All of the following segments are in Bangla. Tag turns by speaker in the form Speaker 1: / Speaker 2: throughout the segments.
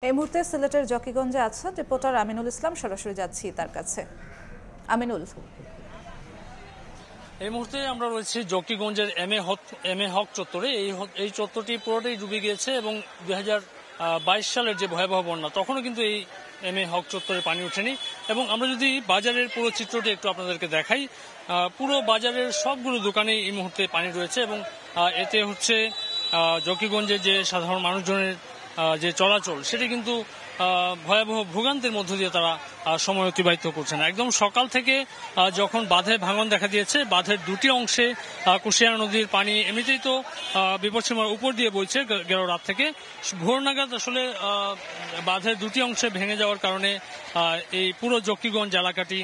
Speaker 1: এই মুহূর্তে সিলেটের জকিগঞ্জে আছেন রিপোর্টার আমিনুল ইসলাম, সরাসরি যাচ্ছি তার কাছে। আমিনুল,
Speaker 2: এই মুহূর্তে আমরা রয়েছি জকিগঞ্জের এম এ হক চত্বরে। এই চত্বরটি পুরোটাই ডুবে গিয়েছে এবং 2022 সালের যে ভয়াবহ বন্যা, তখনও কিন্তু এই এম এ হক চত্বরে পানি ওঠেনি। এবং আমরা যদি বাজারের পুরো চিত্রটি একটু আপনাদেরকে দেখাই, পুরো বাজারের সবগুলো দোকানে এই মুহূর্তে পানি রয়েছে এবং এতে হচ্ছে জকিগঞ্জের যে সাধারণ মানুষজনের যে চলাচল, সেটি কিন্তু ভয়াবহ ভোগান্তির মধ্য দিয়ে তারা সময় অতিবাহিত করছেন। একদম সকাল থেকে যখন বাঁধে ভাঙন দেখা দিয়েছে, বাঁধের দুটি অংশে কুশিয়ারা নদীর পানি এমনিতেই তো বিপদসীমার উপর দিয়ে বইছে গেল রাত থেকে। ভোর নাগাদ আসলে বাঁধের দুটি অংশে ভেঙে যাওয়ার কারণে এই পুরো জকিগঞ্জ এলাকাটি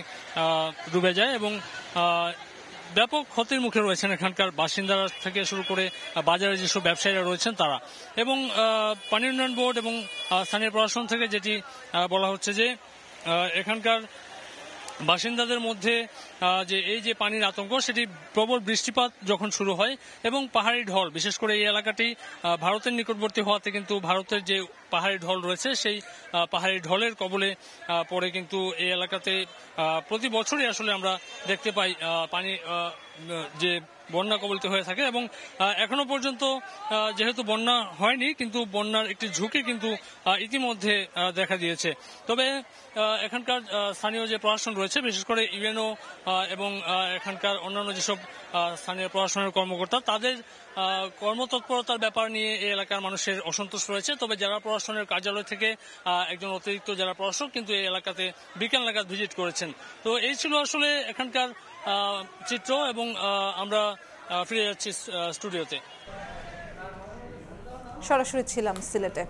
Speaker 2: ডুবে যায় এবং ব্যাপক ক্ষতির মুখে রয়েছেন এখানকার বাসিন্দারা থেকে শুরু করে বাজারে যেসব ব্যবসায়ীরা রয়েছেন তারা। এবং পানি উন্নয়ন বোর্ড এবং স্থানীয় প্রশাসন থেকে যেটি বলা হচ্ছে যে এখানকার বাসিন্দাদের মধ্যে যে এই যে পানির আতঙ্ক, সেটি প্রবল বৃষ্টিপাত যখন শুরু হয় এবং পাহাড়ি ঢল, বিশেষ করে এই এলাকাটি ভারতের নিকটবর্তী হওয়াতে কিন্তু ভারতের যে পাহাড়ি ঢল রয়েছে, সেই পাহাড়ি ঢলের কবলে পড়ে কিন্তু এই এলাকাতে প্রতি বছরই আসলে আমরা দেখতে পাই পানি যে বন্যা কবলিত হয়ে থাকে। এবং এখনো পর্যন্ত যেহেতু বন্যা হয়নি, কিন্তু বন্যার একটি ঝুঁকি কিন্তু ইতিমধ্যে দেখা দিয়েছে। তবে এখানকার স্থানীয় যে প্রশাসন রয়েছে, বিশেষ করে ইউএনও এবং এখানকার অন্যান্য যেসব স্থানীয় প্রশাসনের কর্মকর্তা, তাদের কর্মতৎপরতার ব্যাপার নিয়ে এই এলাকার মানুষের অসন্তোষ রয়েছে। তবে জেলা প্রশাসনের কার্যালয় থেকে একজন অতিরিক্ত জেলা প্রশাসক কিন্তু এই এলাকাতে বিকেল নাগাদ ভিজিট করেছেন। তো এই ছিল আসলে এখানকার চিত্র এবং আমরা ফিরে যাচ্ছি স্টুডিওতে।
Speaker 1: সরাসরি ছিলাম সিলেটে।